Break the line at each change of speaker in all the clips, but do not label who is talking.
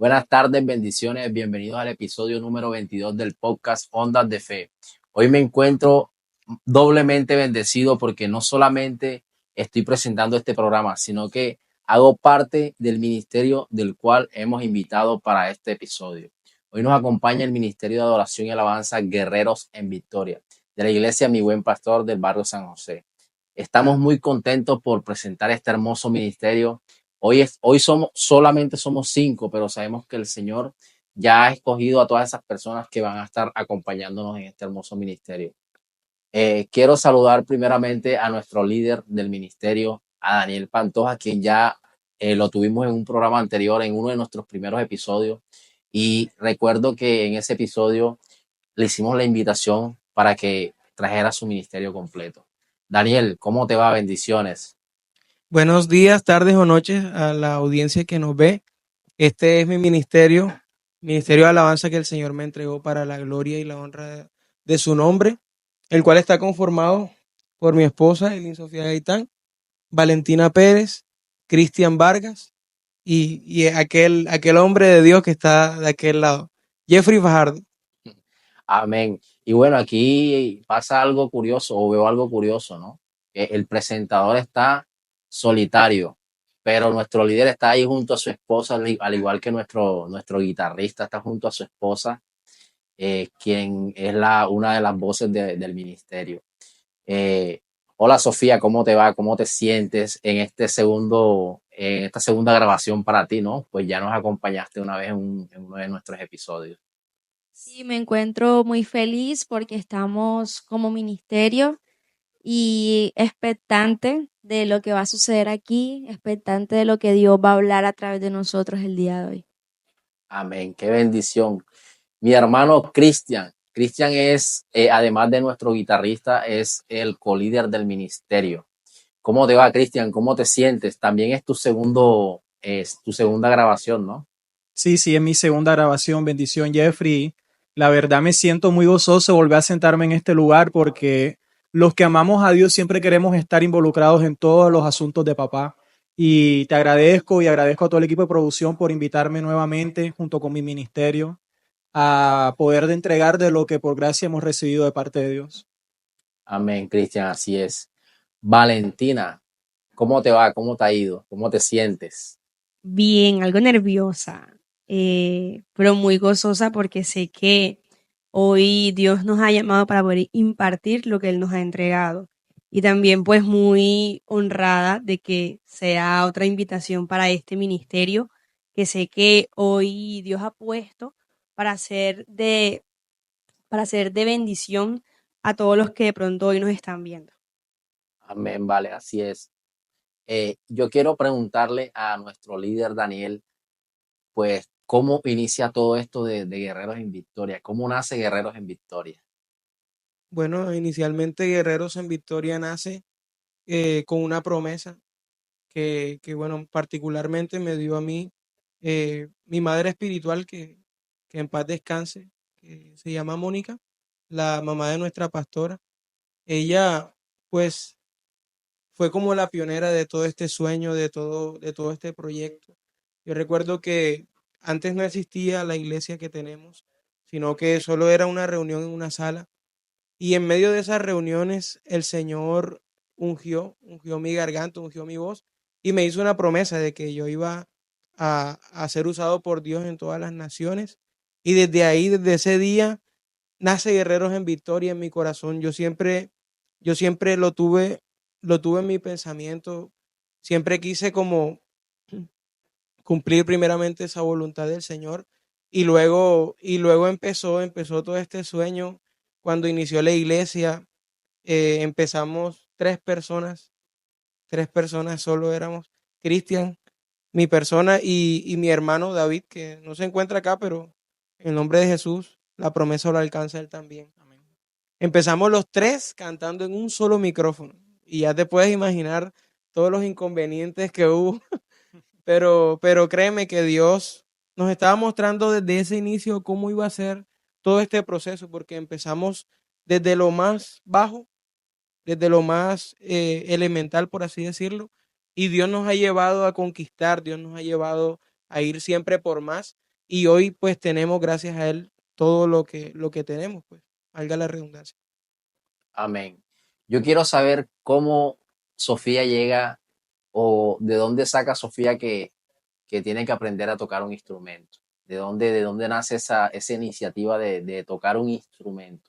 Buenas tardes, bendiciones, bienvenidos al episodio número 22 del podcast Ondas de Fe. Hoy me encuentro doblemente bendecido porque no solamente estoy presentando este programa, sino que hago parte del ministerio del cual hemos invitado para este episodio. Hoy nos acompaña el Ministerio de Adoración y Alabanza Guerreros en Victoria, de la iglesia Mi Buen Pastor del barrio San José. Estamos muy contentos por presentar este hermoso ministerio. Hoy solamente somos 5, pero sabemos que el Señor ya ha escogido a todas esas personas que van a estar acompañándonos en este hermoso ministerio. Quiero saludar primeramente a nuestro líder del ministerio, a Daniel Pantoja, quien ya lo tuvimos en un programa anterior, en uno de nuestros primeros episodios. Y recuerdo que en ese episodio le hicimos la invitación para que trajera su ministerio completo. Daniel, ¿cómo te va? Bendiciones.
Buenos días, tardes o noches a la audiencia que nos ve. Este es mi ministerio de alabanza que el Señor me entregó para la gloria y la honra de su nombre, el cual está conformado por mi esposa, Elin Sofía Gaitán, Valentina Pérez, Cristian Vargas y aquel hombre de Dios que está de aquel lado, Jeffrey Fajardo.
Amén. Y bueno, aquí pasa algo curioso, o veo algo curioso, ¿no? Que el presentador está solitario, pero nuestro líder está ahí junto a su esposa, al igual que nuestro guitarrista está junto a su esposa, quien es una de las voces del ministerio. Eh, Hola Sofía, ¿cómo te va? ¿Cómo te sientes en esta segunda grabación para ti, ¿no? Pues ya nos acompañaste una vez en uno de nuestros episodios.
Sí, me encuentro muy feliz porque estamos como ministerio y expectante de lo que va a suceder aquí, expectante de lo que Dios va a hablar a través de nosotros el día de hoy.
Amén, qué bendición. Mi hermano Cristian. Cristian es, además de nuestro guitarrista, es el colíder del ministerio. ¿Cómo te va, Cristian? ¿Cómo te sientes? También es tu segunda grabación, ¿no?
Sí, es mi segunda grabación. Bendición, Jeffrey. La verdad me siento muy gozoso de volver a sentarme en este lugar porque los que amamos a Dios siempre queremos estar involucrados en todos los asuntos de papá. Y te agradezco y agradezco a todo el equipo de producción por invitarme nuevamente junto con mi ministerio a poder de entregar de lo que por gracia hemos recibido de parte de Dios.
Amén, Cristian, así es. Valentina, ¿cómo te va? ¿Cómo te ha ido? ¿Cómo te sientes?
Bien, algo nerviosa, pero muy gozosa porque sé que hoy Dios nos ha llamado para poder impartir lo que Él nos ha entregado. Y también pues muy honrada de que sea otra invitación para este ministerio que sé que hoy Dios ha puesto para para ser de bendición a todos los que de pronto hoy nos están viendo.
Amén, vale, así es. Yo quiero preguntarle a nuestro líder Daniel, pues, ¿cómo inicia todo esto de Guerreros en Victoria? ¿Cómo nace Guerreros en Victoria?
Bueno, inicialmente Guerreros en Victoria nace con una promesa bueno, particularmente me dio a mí mi madre espiritual, que en paz descanse, que se llama Mónica, la mamá de nuestra pastora. Ella, pues, fue como la pionera de todo este sueño, de todo este proyecto. Yo recuerdo que antes no existía la iglesia que tenemos, sino que solo era una reunión en una sala. Y en medio de esas reuniones, el Señor ungió mi garganta, ungió mi voz y me hizo una promesa de que yo iba a ser usado por Dios en todas las naciones. Y desde ahí, desde ese día, nace Guerreros en Victoria en mi corazón. Yo siempre lo tuve en mi pensamiento. Siempre quise como cumplir primeramente esa voluntad del Señor y luego empezó todo este sueño cuando inició la iglesia. Empezamos tres personas solo éramos, Cristian, mi persona y mi hermano David, que no se encuentra acá, pero en el nombre de Jesús, la promesa lo alcanza él también. Amén. Empezamos los tres cantando en un solo micrófono y ya te puedes imaginar todos los inconvenientes que hubo, pero créeme que Dios nos estaba mostrando desde ese inicio cómo iba a ser todo este proceso, porque empezamos desde lo más bajo, desde lo más elemental, por así decirlo, y Dios nos ha llevado a conquistar, Dios nos ha llevado a ir siempre por más, y hoy pues tenemos gracias a él todo lo que tenemos, pues, valga la redundancia.
Amén. Yo quiero saber cómo Sofía llega o de dónde saca Sofía que tiene que aprender a tocar un instrumento. De dónde nace esa iniciativa de tocar un instrumento?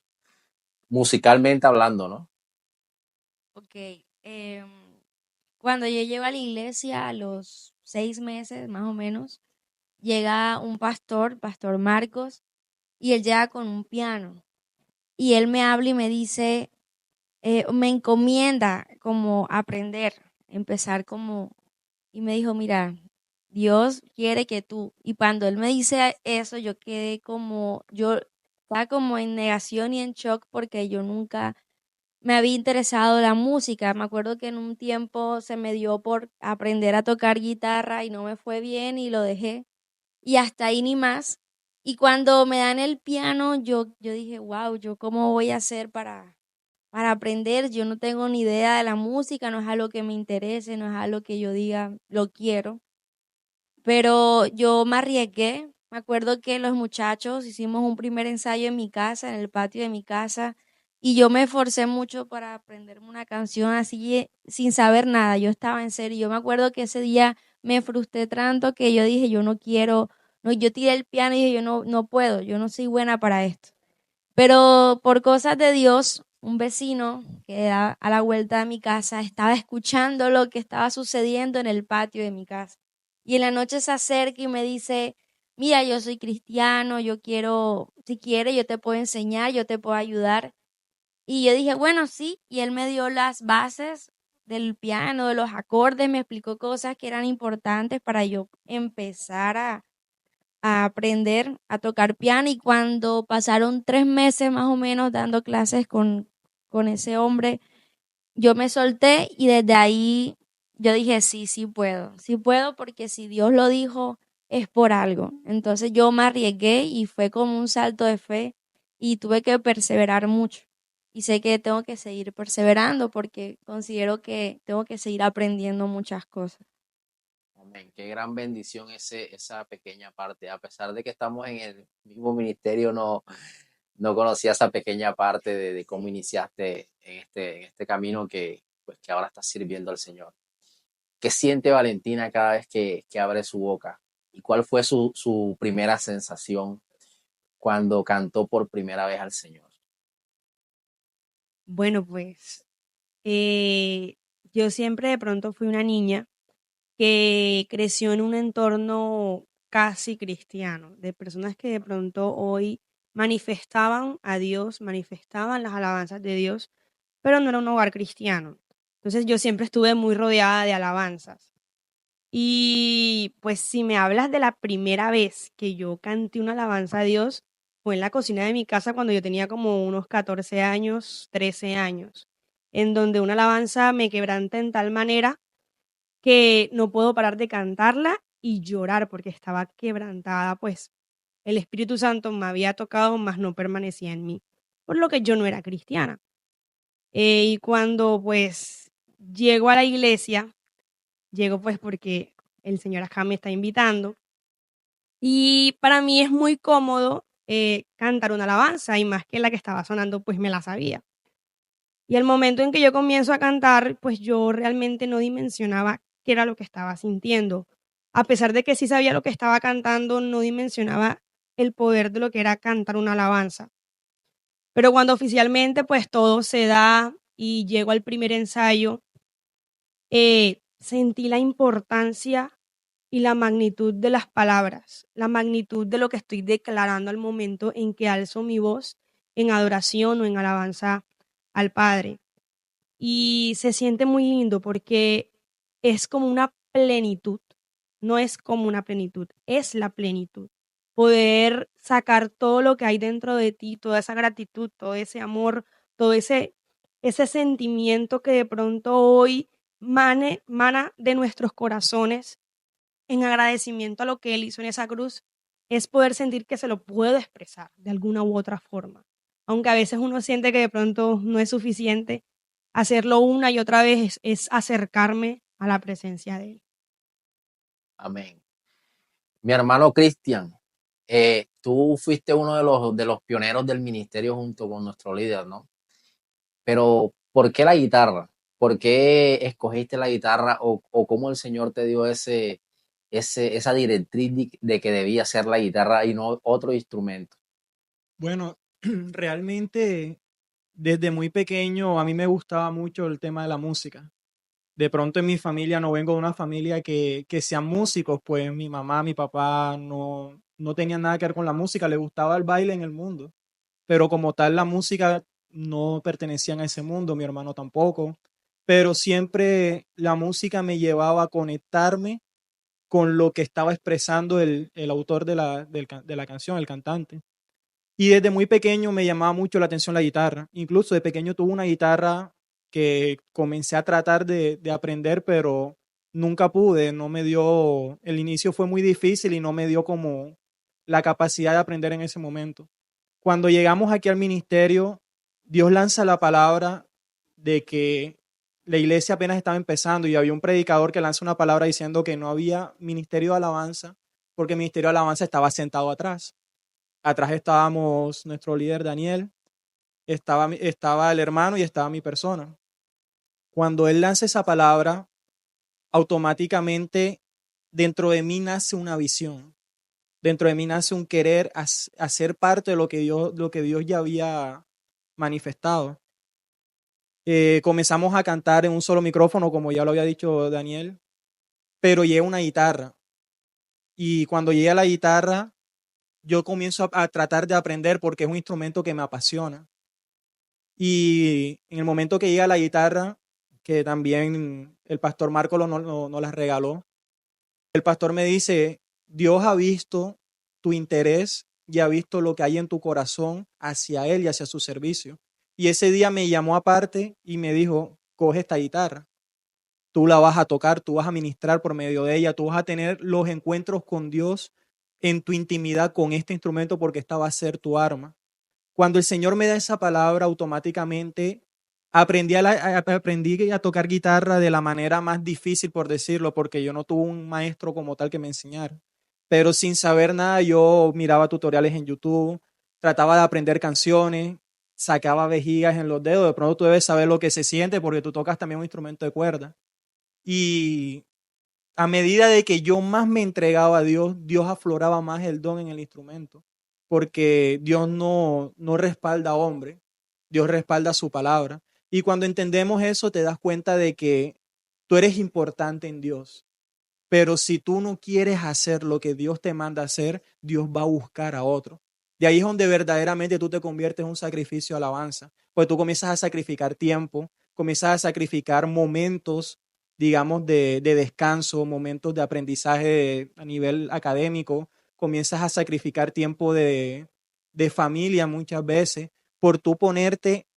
Musicalmente hablando, ¿no?
Ok. em, Cuando yo llego a la iglesia a los 6 meses más o menos, llega un pastor, Pastor Marcos, y él llega con un piano. Y él me habla y me dice, me encomienda como aprender, empezar como, y me dijo, mira, Dios quiere que tú, y cuando él me dice eso, yo quedé como, yo estaba como en negación y en shock porque yo nunca me había interesado la música. Me acuerdo que en un tiempo se me dio por aprender a tocar guitarra y no me fue bien y lo dejé. Y hasta ahí ni más. Y cuando me dan el piano, yo dije, wow, ¿yo cómo voy a hacer para aprender? Yo no tengo ni idea de la música, no es algo que me interese, no es algo que yo diga, lo quiero. Pero yo me arriesgué. Me acuerdo que los muchachos hicimos un primer ensayo en mi casa, en el patio de mi casa, y yo me esforcé mucho para aprenderme una canción así sin saber nada. Yo estaba en serio. Yo me acuerdo que ese día me frustré tanto que yo dije, yo no quiero, no, yo tiré el piano y dije, yo no puedo, yo no soy buena para esto. Pero por cosas de Dios, un vecino que da a la vuelta de mi casa estaba escuchando lo que estaba sucediendo en el patio de mi casa. Y en la noche se acerca y me dice, mira, yo soy cristiano, yo quiero, si quieres, yo te puedo enseñar, yo te puedo ayudar. Y yo dije, bueno, sí. Y él me dio las bases del piano, de los acordes, me explicó cosas que eran importantes para yo empezar a aprender a tocar piano. Y cuando pasaron 3 meses más o menos dando clases con ese hombre, yo me solté y desde ahí yo dije, sí, sí puedo porque si Dios lo dijo es por algo. Entonces yo me arriesgué y fue como un salto de fe y tuve que perseverar mucho. Y sé que tengo que seguir perseverando porque considero que tengo que seguir aprendiendo muchas cosas.
Amén. Qué gran bendición esa pequeña parte. A pesar de que estamos en el mismo ministerio, no conocía esa pequeña parte de cómo iniciaste en este camino pues, que ahora estás sirviendo al Señor. ¿Qué siente Valentina cada vez que abre su boca? ¿Y cuál fue su primera sensación cuando cantó por primera vez al Señor?
Bueno, pues yo siempre de pronto fui una niña que creció en un entorno casi cristiano, de personas que de pronto hoy manifestaban a Dios, manifestaban las alabanzas de Dios, pero no era un hogar cristiano. Entonces yo siempre estuve muy rodeada de alabanzas. Y pues si me hablas de la primera vez que yo canté una alabanza a Dios, fue en la cocina de mi casa cuando yo tenía como unos 14 años, 13 años, en donde una alabanza me quebranta en tal manera que no puedo parar de cantarla y llorar porque estaba quebrantada, pues el Espíritu Santo me había tocado, mas no permanecía en mí, por lo que yo no era cristiana. Y cuando pues llego a la iglesia, llego pues porque el Señor acá me está invitando y para mí es muy cómodo cantar una alabanza y más que la que estaba sonando pues me la sabía. Y el momento en que yo comienzo a cantar, pues yo realmente no dimensionaba qué era lo que estaba sintiendo. A pesar de que sí sabía lo que estaba cantando, no dimensionaba el poder de lo que era cantar una alabanza. Pero cuando oficialmente pues todo se da y llego al primer ensayo, sentí la importancia y la magnitud de las palabras, la magnitud de lo que estoy declarando al momento en que alzo mi voz en adoración o en alabanza al Padre. Y se siente muy lindo porque es como una plenitud, no es como una plenitud, es la plenitud. Poder sacar todo lo que hay dentro de ti, toda esa gratitud, todo ese amor, todo ese sentimiento que de pronto hoy mana de nuestros corazones en agradecimiento a lo que Él hizo en esa cruz, es poder sentir que se lo puedo expresar de alguna u otra forma. Aunque a veces uno siente que de pronto no es suficiente, hacerlo una y otra vez es acercarme a la presencia de Él.
Amén. Mi hermano Cristian, Tú fuiste uno de los pioneros del ministerio junto con nuestro líder, ¿no? Pero, ¿por qué la guitarra? ¿Por qué escogiste la guitarra o cómo el Señor te dio esa directriz de que debía ser la guitarra y no otro instrumento?
Bueno, realmente desde muy pequeño a mí me gustaba mucho el tema de la música. De pronto en mi familia no vengo de una familia que sean músicos, pues mi mamá, mi papá no tenían nada que ver con la música, les gustaba el baile en el mundo, pero como tal la música no pertenecían a ese mundo, mi hermano tampoco, pero siempre la música me llevaba a conectarme con lo que estaba expresando el autor de la canción, el cantante. Y desde muy pequeño me llamaba mucho la atención la guitarra. Incluso de pequeño tuve una guitarra que comencé a tratar de aprender, pero nunca pude. No me dio, el inicio fue muy difícil y no me dio como la capacidad de aprender en ese momento. Cuando llegamos aquí al ministerio, Dios lanza la palabra de que la iglesia apenas estaba empezando y había un predicador que lanza una palabra diciendo que no había ministerio de alabanza porque el ministerio de alabanza estaba sentado atrás. Atrás estábamos nuestro líder Daniel, estaba el hermano y estaba mi persona. Cuando él lanza esa palabra, automáticamente dentro de mí nace una visión, dentro de mí nace un querer hacer parte de lo que Dios ya había manifestado. Comenzamos a cantar en un solo micrófono, como ya lo había dicho Daniel, pero llega una guitarra. Y cuando llega la guitarra, yo comienzo a tratar de aprender porque es un instrumento que me apasiona. Y en el momento que llega la guitarra, que también el pastor Marco nos las regaló, el pastor me dice, Dios ha visto tu interés y ha visto lo que hay en tu corazón hacia Él y hacia su servicio. Y ese día me llamó aparte y me dijo, coge esta guitarra, tú la vas a tocar, tú vas a ministrar por medio de ella, tú vas a tener los encuentros con Dios en tu intimidad con este instrumento porque esta va a ser tu arma. Cuando el Señor me da esa palabra, automáticamente aprendí a tocar guitarra de la manera más difícil, por decirlo, porque yo no tuve un maestro como tal que me enseñara. Pero sin saber nada, yo miraba tutoriales en YouTube, trataba de aprender canciones, sacaba vejigas en los dedos. De pronto tú debes saber lo que se siente porque tú tocas también un instrumento de cuerda. Y a medida de que yo más me entregaba a Dios, Dios afloraba más el don en el instrumento, porque Dios no respalda a hombre, Dios respalda su palabra. Y cuando entendemos eso, te das cuenta de que tú eres importante en Dios. Pero si tú no quieres hacer lo que Dios te manda hacer, Dios va a buscar a otro. De ahí es donde verdaderamente tú te conviertes en un sacrificio de alabanza, pues tú comienzas a sacrificar tiempo, comienzas a sacrificar momentos, digamos, de descanso, momentos de aprendizaje a nivel académico, comienzas a sacrificar tiempo de familia muchas veces por tú ponerte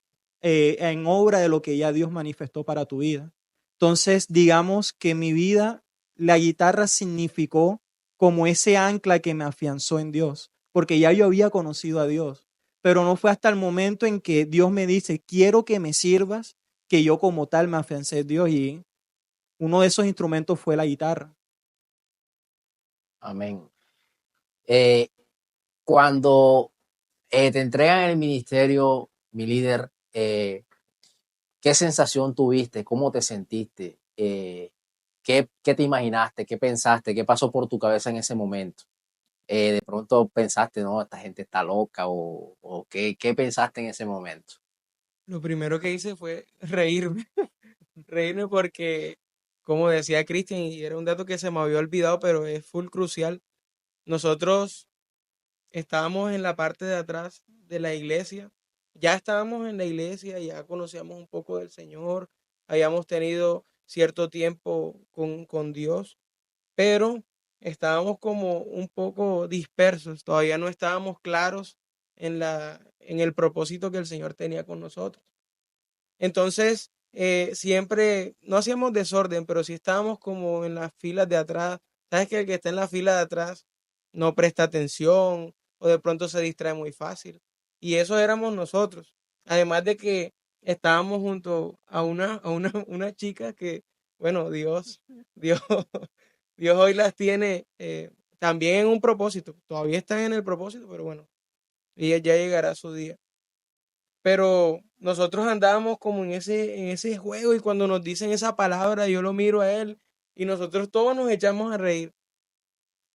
en obra de lo que ya Dios manifestó para tu vida. Entonces, digamos que mi vida, la guitarra significó como ese ancla que me afianzó en Dios, porque ya yo había conocido a Dios, pero no fue hasta el momento en que Dios me dice, quiero que me sirvas, que yo como tal me afiancé en Dios y uno de esos instrumentos fue la guitarra.
Amén. Eh, Cuando te entregan el ministerio, mi líder, ¿qué sensación tuviste? ¿Cómo te sentiste? ¿Qué te imaginaste? ¿Qué pensaste? ¿Qué pasó por tu cabeza en ese momento? De pronto pensaste, no, esta gente está loca o ¿qué pensaste en ese momento?
Lo primero que hice fue reírme, reírme porque, como decía Cristian, y era un dato que se me había olvidado, pero es full crucial, nosotros estábamos en la parte de atrás de la iglesia, ya estábamos en la iglesia, ya conocíamos un poco del Señor, habíamos tenido cierto tiempo con Dios, pero estábamos como un poco dispersos, todavía no estábamos claros en el propósito que el Señor tenía con nosotros. Entonces, siempre, no hacíamos desorden, pero sí estábamos como en las filas de atrás. Sabes que el que está en la fila de atrás no presta atención o de pronto se distrae muy fácil. Y eso éramos nosotros. Además de que estábamos junto a una chica que, bueno, Dios, Dios hoy las tiene también en un propósito. Todavía están en el propósito, pero bueno, y ya llegará su día. Pero nosotros andábamos como en ese juego y cuando nos dicen esa palabra, yo lo miro a él y nosotros todos nos echamos a reír.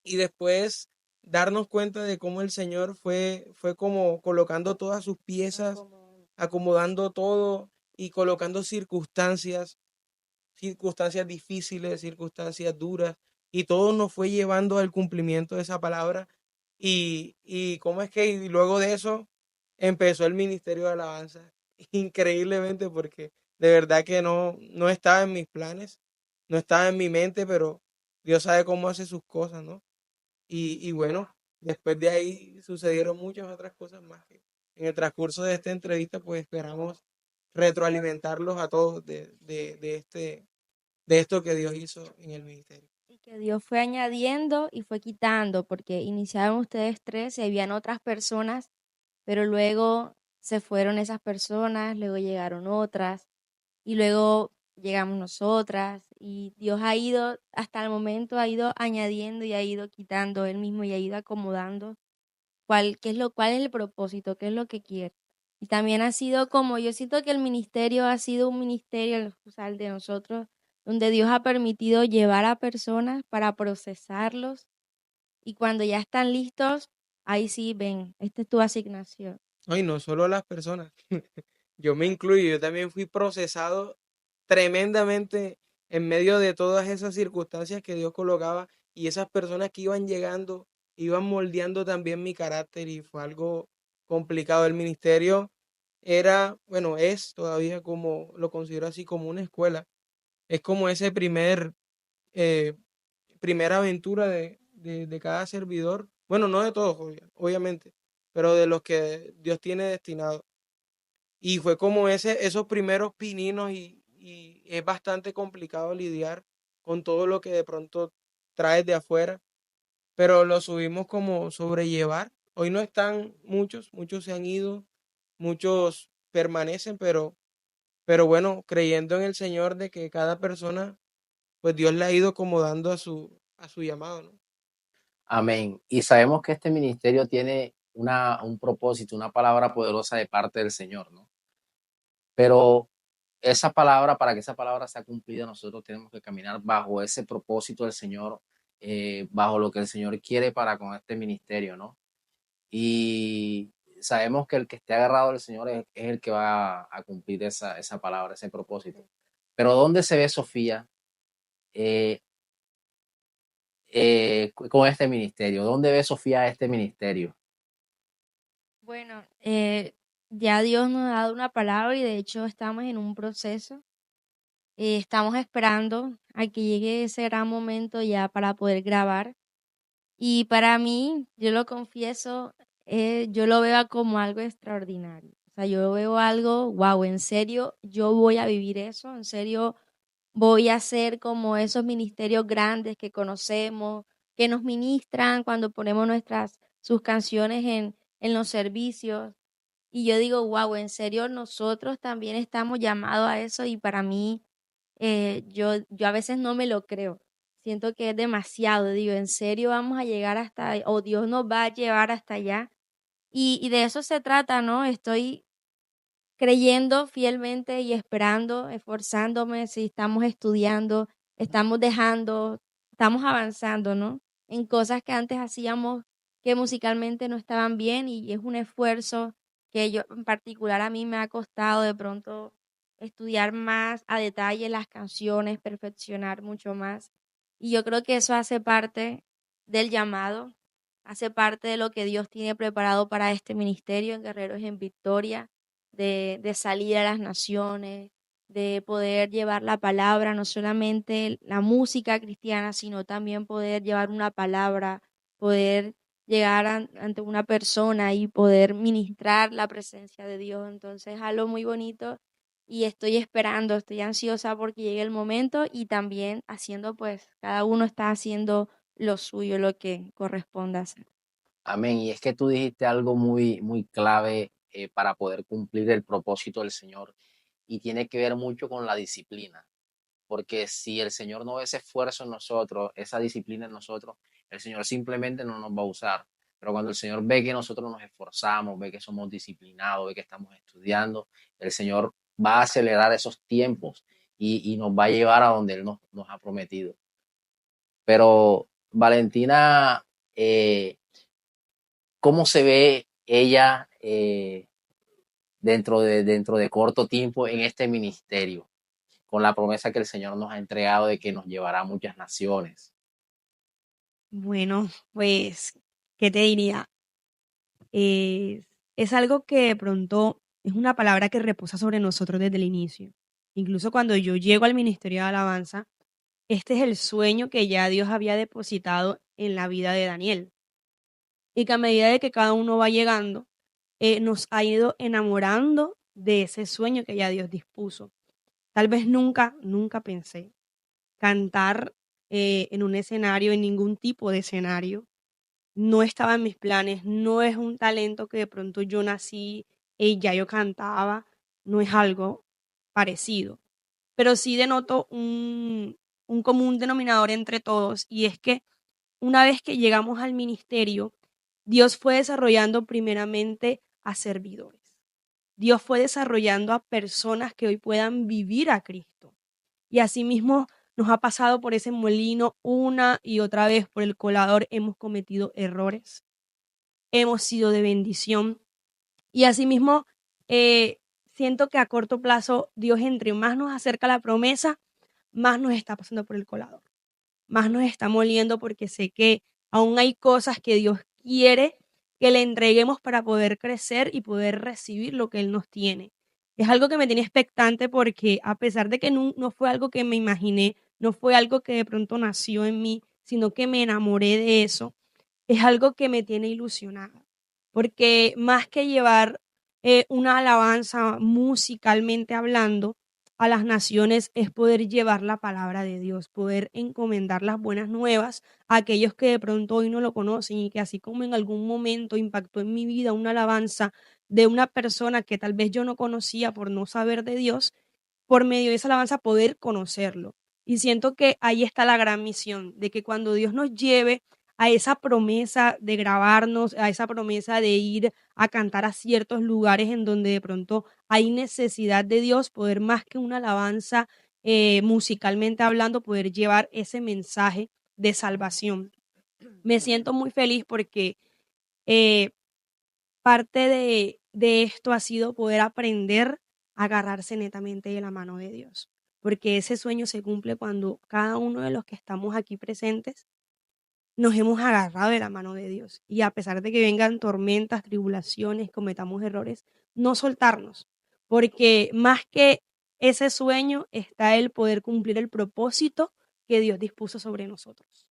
Y después darnos cuenta de cómo el Señor fue como colocando todas sus piezas, acomodando todo y colocando circunstancias difíciles, circunstancias duras, y todo nos fue llevando al cumplimiento de esa palabra. Y cómo es que y luego de eso empezó el ministerio de alabanza, increíblemente, porque de verdad que no estaba en mis planes, no estaba en mi mente, pero Dios sabe cómo hace sus cosas, ¿no? Y bueno, después de ahí sucedieron muchas otras cosas más que en el transcurso de esta entrevista, pues esperamos retroalimentarlos a todos de esto que Dios hizo en el ministerio.
Y que Dios fue añadiendo y fue quitando, porque iniciaron ustedes tres y habían otras personas, pero luego se fueron esas personas, luego llegaron otras y luego llegamos nosotras y Dios ha ido, hasta el momento ha ido añadiendo y ha ido quitando él mismo y ha ido acomodando cuál es el propósito, qué es lo que quiere. Y también ha sido como, yo siento que el ministerio ha sido un ministerio, o sea, el de nosotros, donde Dios ha permitido llevar a personas para procesarlos y cuando ya están listos, ahí sí, ven, esta es tu asignación.
No, y no solo las personas, yo me incluyo, yo también fui procesado tremendamente en medio de todas esas circunstancias que Dios colocaba y esas personas que iban llegando, iban moldeando también mi carácter y fue algo complicado. El ministerio era, bueno, es todavía como, lo considero así como una escuela, es como ese eh, primera aventura de cada servidor, bueno, no de todos, obviamente, pero de los que Dios tiene destinado. Y fue como esos primeros pininos y es bastante complicado lidiar con todo lo que de pronto traes de afuera, pero lo subimos como sobrellevar. Hoy no están muchos se han ido, muchos permanecen, pero bueno, creyendo en el Señor de que cada persona, pues Dios le ha ido acomodando a su llamado, ¿no?
Amén. Y sabemos que este ministerio tiene un propósito, una palabra poderosa de parte del Señor, ¿no? Pero esa palabra, para que esa palabra sea cumplida, nosotros tenemos que caminar bajo ese propósito del Señor, bajo lo que el Señor quiere para con este ministerio, ¿no? Y sabemos que el que esté agarrado al Señor es el que va a cumplir esa palabra, ese propósito. Pero ¿dónde se ve Sofía eh, con este ministerio? ¿Dónde ve Sofía este ministerio?
Bueno, ya Dios nos ha dado una palabra y de hecho estamos en un proceso. Estamos esperando a que llegue ese gran momento ya para poder grabar. Y para mí, yo lo confieso, yo lo veo como algo extraordinario. O sea, yo veo algo, wow, en serio, yo voy a vivir eso, en serio, voy a hacer como esos ministerios grandes que conocemos, que nos ministran cuando ponemos sus canciones en los servicios. Y yo digo, wow, en serio, nosotros también estamos llamados a eso y para mí, yo a veces no me lo creo. Siento que es demasiado, digo, en serio vamos a llegar hasta, o Dios nos va a llevar hasta allá. Y de eso se trata, ¿no? Estoy creyendo fielmente y esperando, esforzándome, si estamos estudiando, estamos dejando, estamos avanzando, ¿no? En cosas que antes hacíamos que musicalmente no estaban bien y es un esfuerzo que yo en particular a mí me ha costado de pronto estudiar más a detalle las canciones, perfeccionar mucho más. Y yo creo que eso hace parte del llamado, hace parte de lo que Dios tiene preparado para este ministerio en Guerreros en Victoria de salir a las naciones, de poder llevar la palabra, no solamente la música cristiana, sino también poder llevar una palabra, poder llegar ante una persona y poder ministrar la presencia de Dios. Entonces, algo muy bonito y estoy esperando, estoy ansiosa porque llegue el momento y también haciendo, pues, cada uno está haciendo lo suyo, lo que corresponda hacer.
Amén. Y es que tú dijiste algo muy clave para poder cumplir el propósito del Señor y tiene que ver mucho con la disciplina, porque si el Señor no ve ese esfuerzo en nosotros, esa disciplina en nosotros, El Señor simplemente no nos va a usar. Pero cuando el Señor ve que nosotros nos esforzamos, ve que somos disciplinados, ve que estamos estudiando, el Señor va a acelerar esos tiempos y nos va a llevar a donde Él nos ha prometido. Pero Valentina, ¿cómo se ve ella dentro de corto tiempo en este ministerio, con la promesa que el Señor nos ha entregado de que nos llevará a muchas naciones?
Bueno, pues, ¿qué te diría? Es algo que de pronto es una palabra que reposa sobre nosotros desde el inicio. Incluso cuando yo llego al ministerio de alabanza, este es el sueño que ya Dios había depositado en la vida de Daniel. Y que a medida de que cada uno va llegando, nos ha ido enamorando de ese sueño que ya Dios dispuso. Tal vez nunca pensé cantar en un escenario, en ningún tipo de escenario. No estaba en mis planes, no es un talento que de pronto yo nací y ya yo cantaba, no es algo parecido, pero sí denoto un común denominador entre todos, y es que una vez que llegamos al ministerio, Dios fue desarrollando primeramente a servidores. Dios fue desarrollando a personas que hoy puedan vivir a Cristo. Y asimismo nos ha pasado por ese molino una y otra vez, por el colador, hemos cometido errores, hemos sido de bendición. Y asimismo, siento que a corto plazo Dios, entre más nos acerca a la promesa, más nos está pasando por el colador, más nos está moliendo, porque sé que aún hay cosas que Dios quiere que le entreguemos para poder crecer y poder recibir lo que Él nos tiene. Es algo que me tiene expectante, porque a pesar de que no fue algo que me imaginé, no fue algo que de pronto nació en mí, sino que me enamoré de eso, es algo que me tiene ilusionada. Porque más que llevar una alabanza musicalmente hablando a las naciones, es poder llevar la palabra de Dios, poder encomendar las buenas nuevas a aquellos que de pronto hoy no lo conocen, y que así como en algún momento impactó en mi vida una alabanza de una persona que tal vez yo no conocía por no saber de Dios, por medio de esa alabanza poder conocerlo. Y siento que ahí está la gran misión, de que cuando Dios nos lleve a esa promesa de grabarnos, a esa promesa de ir a cantar a ciertos lugares en donde de pronto hay necesidad de Dios, poder, más que una alabanza musicalmente hablando, poder llevar ese mensaje de salvación. Me siento muy feliz porque eh, parte de esto ha sido poder aprender a agarrarse netamente de la mano de Dios, porque ese sueño se cumple cuando cada uno de los que estamos aquí presentes nos hemos agarrado de la mano de Dios, y a pesar de que vengan tormentas, tribulaciones, cometamos errores, no soltarnos, porque más que ese sueño está el poder cumplir el propósito que Dios dispuso sobre nosotros.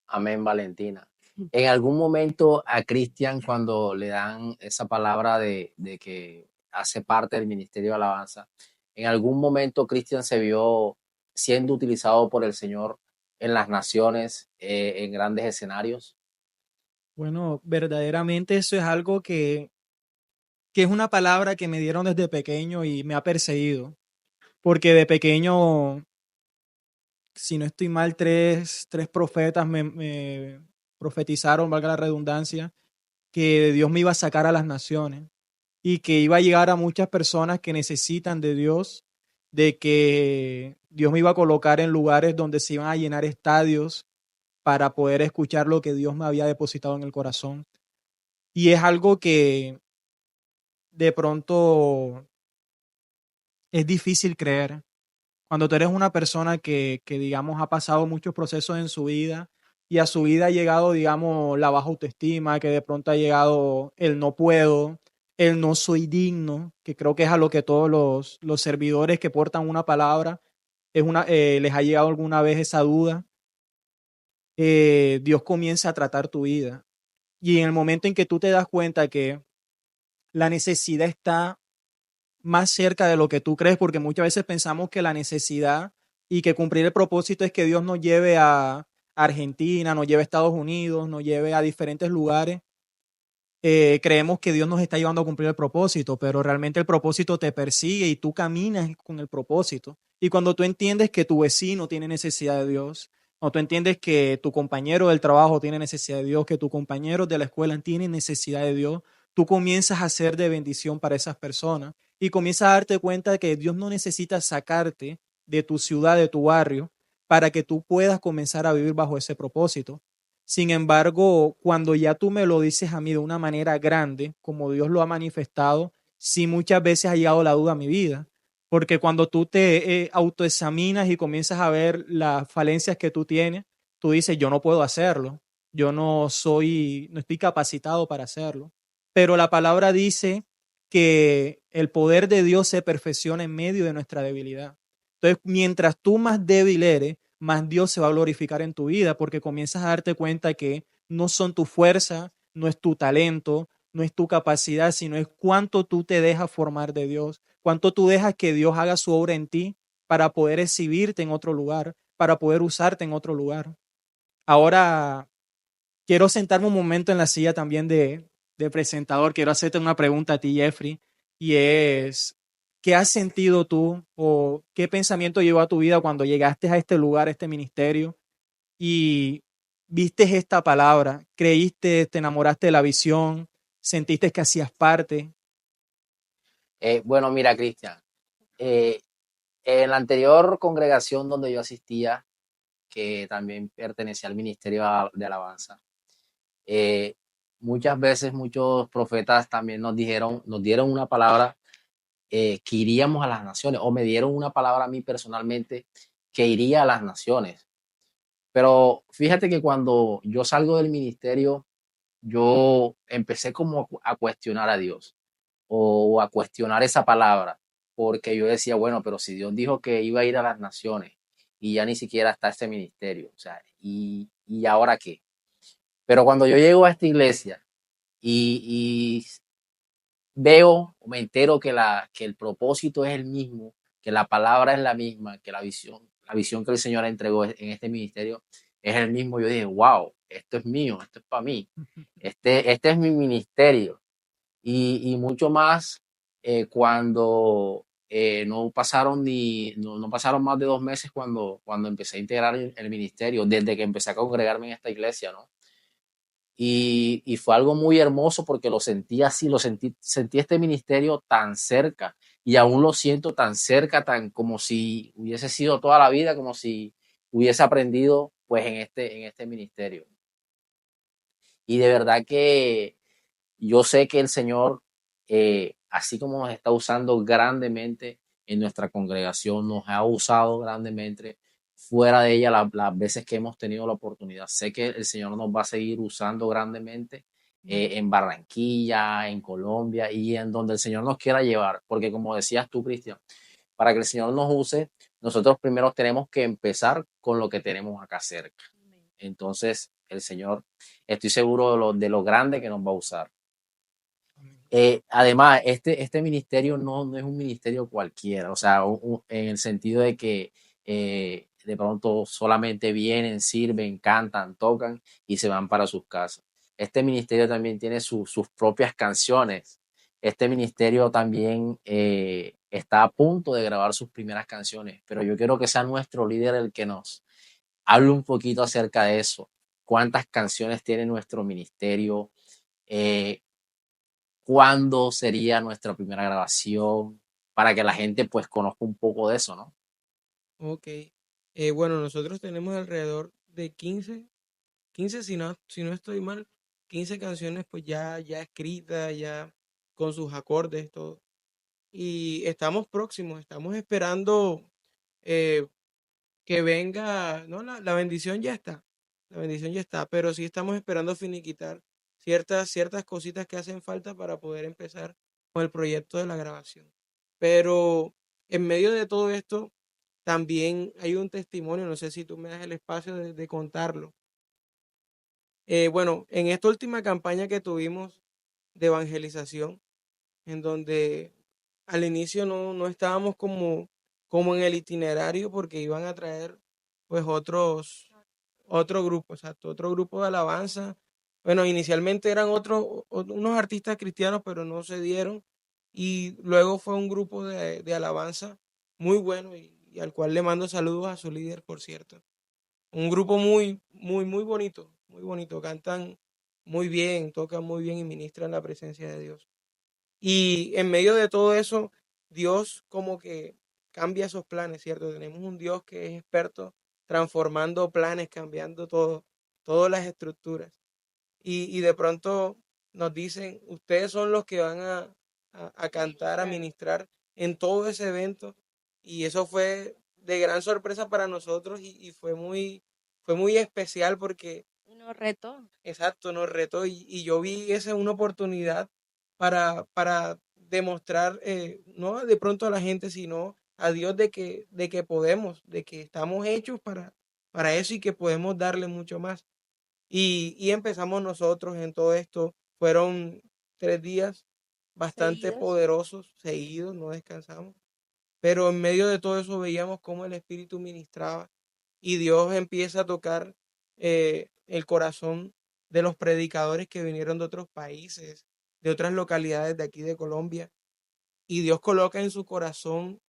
Amén, Valentina. En algún momento a Cristian, cuando le dan esa palabra de que hace parte del ministerio de alabanza, en algún momento Cristian se vio siendo utilizado por el Señor en las naciones, en grandes escenarios.
Bueno, verdaderamente eso es algo que es una palabra que me dieron desde pequeño y me ha perseguido. Porque de pequeño, si no estoy mal, tres profetas me profetizaron, valga la redundancia, que Dios me iba a sacar a las naciones y que iba a llegar a muchas personas que necesitan de Dios, de que Dios me iba a colocar en lugares donde se iban a llenar estadios para poder escuchar lo que Dios me había depositado en el corazón. Y es algo que de pronto es difícil creer. Cuando tú eres una persona que, digamos, ha pasado muchos procesos en su vida y a su vida ha llegado, digamos, la baja autoestima, que de pronto ha llegado el no puedo, el no soy digno, que creo que es a lo que todos los servidores que portan una palabra les ha llegado alguna vez esa duda. Dios comienza a tratar tu vida. Y en el momento en que tú te das cuenta que la necesidad está más cerca de lo que tú crees, porque muchas veces pensamos que la necesidad y que cumplir el propósito es que Dios nos lleve a Argentina, nos lleve a Estados Unidos, nos lleve a diferentes lugares. Creemos que Dios nos está llevando a cumplir el propósito, pero realmente el propósito te persigue y tú caminas con el propósito. Y cuando tú entiendes que tu vecino tiene necesidad de Dios, cuando tú entiendes que tu compañero del trabajo tiene necesidad de Dios, que tus compañeros de la escuela tienen necesidad de Dios, tú comienzas a ser de bendición para esas personas y comienzas a darte cuenta de que Dios no necesita sacarte de tu ciudad, de tu barrio, para que tú puedas comenzar a vivir bajo ese propósito. Sin embargo, cuando ya tú me lo dices a mí de una manera grande, como Dios lo ha manifestado, sí muchas veces ha llegado la duda a mi vida. Porque cuando tú te autoexaminas y comienzas a ver las falencias que tú tienes, tú dices, yo no puedo hacerlo, yo no estoy capacitado para hacerlo. Pero la palabra dice que el poder de Dios se perfecciona en medio de nuestra debilidad. Entonces, mientras tú más débil eres, más Dios se va a glorificar en tu vida porque comienzas a darte cuenta que no son tu fuerza, no es tu talento, no es tu capacidad, sino es cuánto tú te dejas formar de Dios, cuánto tú dejas que Dios haga su obra en ti para poder exhibirte en otro lugar, para poder usarte en otro lugar. Ahora, quiero sentarme un momento en la silla también de presentador. Quiero hacerte una pregunta a ti, Jeffrey, y es, ¿qué has sentido tú o qué pensamiento llevó a tu vida cuando llegaste a este lugar, a este ministerio, y viste esta palabra? ¿Creíste, te enamoraste de la visión? ¿Sentiste que hacías parte?
Bueno, mira, Cristian, eh, en la anterior congregación donde yo asistía, que también pertenecía al Ministerio de Alabanza, eh, muchas veces muchos profetas también nos dieron una palabra que iríamos a las naciones, o me dieron una palabra a mí personalmente que iría a las naciones. Pero fíjate que cuando yo salgo del ministerio, yo empecé como a cuestionar a Dios o a cuestionar esa palabra, porque yo decía, bueno, pero si Dios dijo que iba a ir a las naciones y ya ni siquiera está este ministerio, o sea, ¿y ahora qué? Pero cuando yo llego a esta iglesia y veo o me entero que el propósito es el mismo, que la palabra es la misma, que la visión que el Señor entregó en este ministerio es el mismo, yo dije, wow, esto es mío, esto es para mí, este es mi ministerio. Y mucho más cuando no pasaron más de 2 meses cuando empecé a integrar el ministerio, desde que empecé a congregarme en esta iglesia, ¿no? Y fue algo muy hermoso porque lo sentí así, sentí este ministerio tan cerca y aún lo siento tan cerca, tan como si hubiese sido toda la vida, como si hubiese aprendido pues en este ministerio. Y de verdad que yo sé que el Señor, así como nos está usando grandemente en nuestra congregación, nos ha usado grandemente fuera de ella las veces que hemos tenido la oportunidad. Sé que el Señor nos va a seguir usando grandemente en Barranquilla, en Colombia y en donde el Señor nos quiera llevar. Porque como decías tú, Cristian, para que el Señor nos use, nosotros primero tenemos que empezar con lo que tenemos acá cerca. Entonces, el Señor, estoy seguro de lo grande que nos va a usar. Además, este ministerio no es un ministerio cualquiera, o sea, en el sentido de que de pronto solamente vienen, sirven, cantan, tocan y se van para sus casas. Este ministerio también tiene sus propias canciones. Este ministerio también está a punto de grabar sus primeras canciones, pero yo quiero que sea nuestro líder el que nos hable un poquito acerca de eso. ¿Cuántas canciones tiene nuestro ministerio? Eh, ¿Cuándo sería nuestra primera grabación? Para que la gente pues conozca un poco de eso, ¿no?
Ok. Bueno, nosotros tenemos alrededor de 15 si no estoy mal, 15 canciones pues ya escritas, ya con sus acordes, todo. Y estamos próximos, estamos esperando eh, que venga, no, la bendición ya está, la bendición ya está, pero sí estamos esperando finiquitar ciertas cositas que hacen falta para poder empezar con el proyecto de la grabación. Pero en medio de todo esto, también hay un testimonio, no sé si tú me das el espacio de contarlo. Bueno, en esta última campaña que tuvimos de evangelización, en donde al inicio no estábamos como en el itinerario porque iban a traer pues otro grupo, exacto, otro grupo de alabanza. Bueno, inicialmente eran unos artistas cristianos, pero no se dieron. Y luego fue un grupo de alabanza muy bueno y al cual le mando saludos a su líder, por cierto. Un grupo muy, muy, muy bonito. Cantan muy bien, tocan muy bien y ministran la presencia de Dios. Y en medio de todo eso, Dios como que cambia esos planes, ¿cierto? Tenemos un Dios que es experto transformando planes, cambiando todo, todas las estructuras. Y de pronto nos dicen, ustedes son los que van a cantar, a ministrar en todo ese evento. Y eso fue de gran sorpresa para nosotros y fue muy especial porque,
Y nos retó.
exacto, nos retó y yo vi esa una oportunidad para demostrar, no de pronto a la gente, sino a Dios de que podemos, de que estamos hechos para eso y que podemos darle mucho más. Y empezamos nosotros en todo esto. Fueron 3 días bastante
Seguidos.
poderosos, seguidos, no descansamos. Pero en medio de todo eso veíamos cómo el Espíritu ministraba y Dios empieza a tocar el corazón de los predicadores que vinieron de otros países, de otras localidades de aquí de Colombia. Y Dios coloca en su corazón,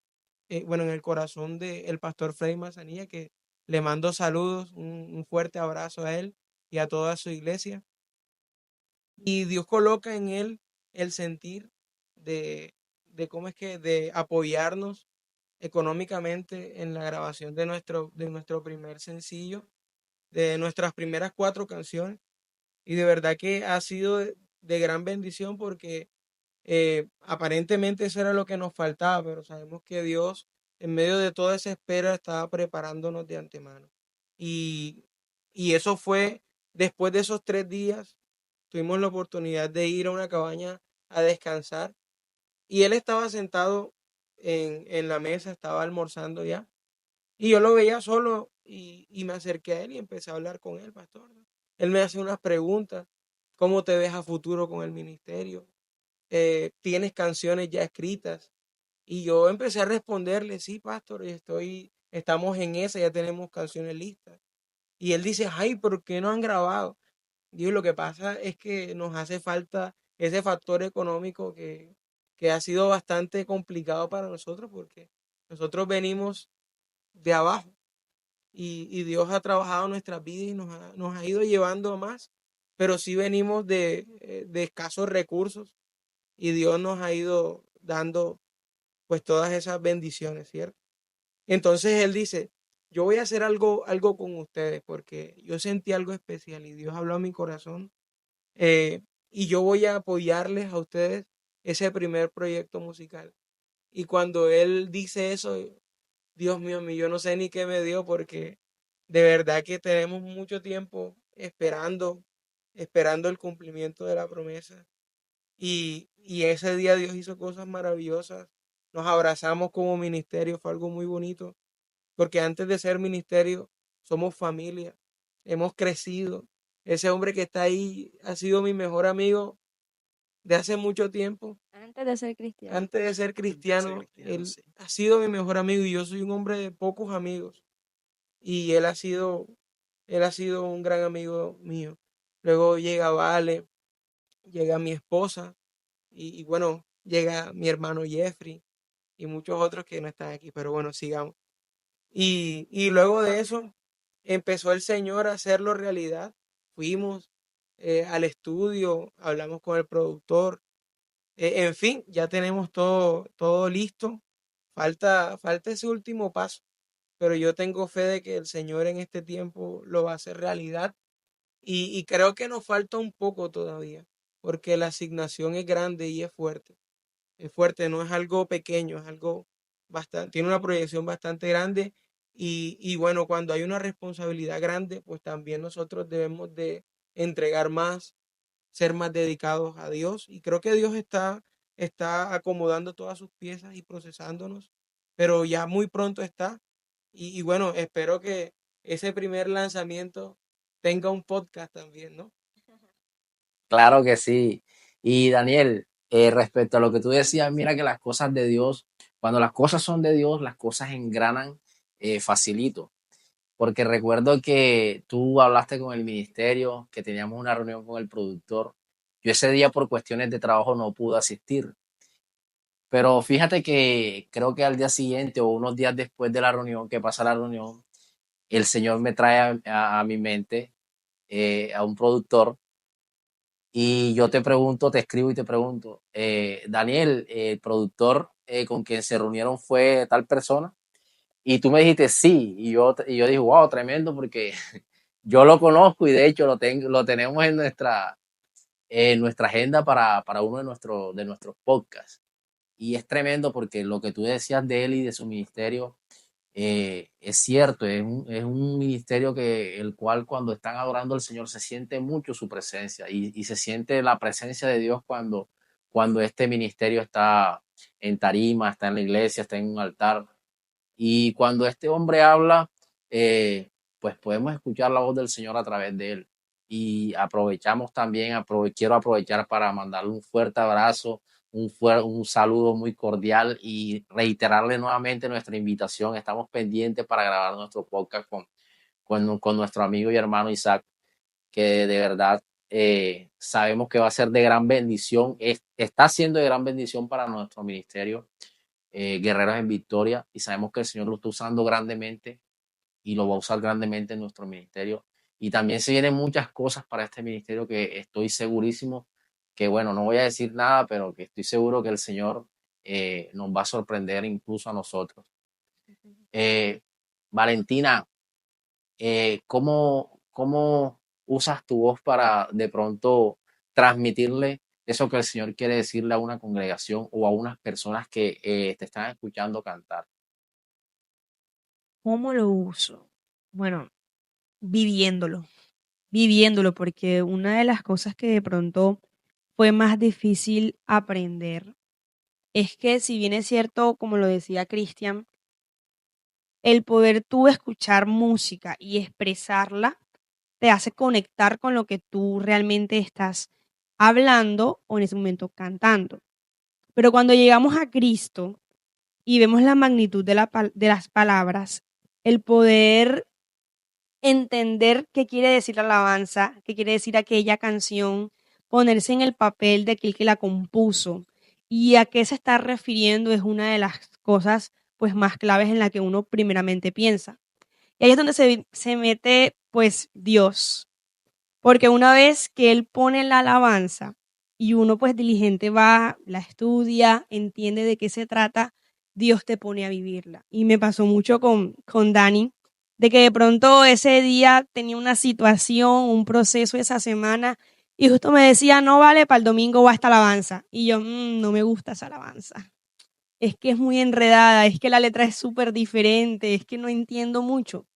bueno, en el corazón del pastor Freddy Manzanilla, que le mando saludos, un fuerte abrazo a él y a toda su iglesia. Y Dios coloca en él el sentir de cómo es que, de apoyarnos económicamente en la grabación de nuestro primer sencillo, de nuestras primeras 4 canciones. Y de verdad que ha sido de gran bendición porque aparentemente eso era lo que nos faltaba, pero sabemos que Dios, en medio de toda esa espera, estaba preparándonos de antemano. Y, y eso fue después de esos 3 días, tuvimos la oportunidad de ir a una cabaña a descansar y él estaba sentado en la mesa, estaba almorzando ya. Y yo lo veía solo y me acerqué a él y empecé a hablar con él, pastor, ¿no? Él me hace unas preguntas, ¿cómo te ves a futuro con el ministerio? ¿Tienes canciones ya escritas? Y yo empecé a responderle, sí, pastor, estamos en esa, ya tenemos canciones listas. Y él dice, ay, ¿por qué no han grabado? Digo, lo que pasa es que nos hace falta ese factor económico que ha sido bastante complicado para nosotros porque nosotros venimos de abajo y Dios ha trabajado nuestras vidas y nos ha ido llevando a más, pero sí venimos de escasos recursos y Dios nos ha ido dando pues todas esas bendiciones, ¿cierto? Entonces él dice, yo voy a hacer algo con ustedes porque yo sentí algo especial y Dios habló a mi corazón y yo voy a apoyarles a ustedes ese primer proyecto musical. Y cuando él dice eso, Dios mío, yo no sé ni qué me dio porque de verdad que tenemos mucho tiempo esperando el cumplimiento de la promesa. Y ese día Dios hizo cosas maravillosas. Nos abrazamos como ministerio, fue algo muy bonito, porque antes de ser ministerio somos familia, hemos crecido. Ese hombre que está ahí ha sido mi mejor amigo de hace mucho tiempo.
Antes de ser cristiano.
Antes de ser cristiano, él
sí.
ha sido mi mejor amigo y yo soy un hombre de pocos amigos. Y él ha sido un gran amigo mío. Luego llega Vale, llega mi esposa y bueno, llega mi hermano Jeffrey y muchos otros que no están aquí, pero bueno, sigamos. Y luego de eso empezó el Señor a hacerlo realidad. Fuimos al estudio, hablamos con el productor, en fin, ya tenemos todo listo. Falta ese último paso, pero yo tengo fe de que el Señor en este tiempo lo va a hacer realidad y creo que nos falta un poco todavía, porque la asignación es grande y es fuerte, no es algo pequeño, es algo bastante, tiene una proyección bastante grande y bueno, cuando hay una responsabilidad grande, pues también nosotros debemos de entregar más, ser más dedicados a Dios y creo que Dios está acomodando todas sus piezas y procesándonos, pero ya muy pronto está y bueno, espero que ese primer lanzamiento tenga un podcast también, ¿no?
Claro que sí. Y Daniel, respecto a lo que tú decías, mira que las cosas de Dios, cuando las cosas son de Dios, las cosas engranan facilito. Porque recuerdo que tú hablaste con el ministerio, que teníamos una reunión con el productor. Yo ese día por cuestiones de trabajo no pude asistir. Pero fíjate que creo que al día siguiente o unos días después de la reunión, que pasa la reunión, el Señor me trae a mi mente a un productor y yo te pregunto, te escribo y te pregunto, Daniel, el productor con quien se reunieron fue tal persona. Y tú me dijiste sí, y yo dije, wow, tremendo, porque yo lo conozco y de hecho lo tenemos en nuestra agenda para uno de nuestros podcasts. Y es tremendo porque lo que tú decías de él y de su ministerio es cierto, es un ministerio el cual cuando están adorando al Señor se siente mucho su presencia y se siente la presencia de Dios cuando este ministerio está en tarima, está en la iglesia, está en un altar. Y cuando este hombre habla, pues podemos escuchar la voz del Señor a través de él. Y aprovechamos también, quiero aprovechar para mandarle un fuerte abrazo, un saludo muy cordial y reiterarle nuevamente nuestra invitación. Estamos pendientes para grabar nuestro podcast con nuestro amigo y hermano Isaac, que de verdad sabemos que va a ser de gran bendición, está siendo de gran bendición para nuestro ministerio Guerreros en Victoria, y sabemos que el Señor lo está usando grandemente y lo va a usar grandemente en nuestro ministerio. Y también se vienen muchas cosas para este ministerio que estoy segurísimo que, bueno, no voy a decir nada, pero que estoy seguro que el Señor nos va a sorprender incluso a nosotros. Valentina, ¿cómo usas tu voz para de pronto transmitirle eso que el Señor quiere decirle a una congregación o a unas personas que te están escuchando cantar?
¿Cómo lo uso? Bueno, viviéndolo, porque una de las cosas que de pronto fue más difícil aprender es que si bien es cierto, como lo decía Cristian, el poder tú escuchar música y expresarla te hace conectar con lo que tú realmente estás hablando o en ese momento cantando. Pero cuando llegamos a Cristo y vemos la magnitud de las palabras, el poder entender qué quiere decir la alabanza, qué quiere decir aquella canción, ponerse en el papel de aquel que la compuso y a qué se está refiriendo es una de las cosas pues más claves en la que uno primeramente piensa. Y ahí es donde se mete pues Dios, porque una vez que Él pone la alabanza y uno pues diligente va, la estudia, entiende de qué se trata, Dios te pone a vivirla. Y me pasó mucho con Dani, de que de pronto ese día tenía una situación, un proceso esa semana, y justo me decía, no vale, para el domingo va esta alabanza. Y yo, no me gusta esa alabanza. Es que es muy enredada, es que la letra es súper diferente, es que no entiendo mucho.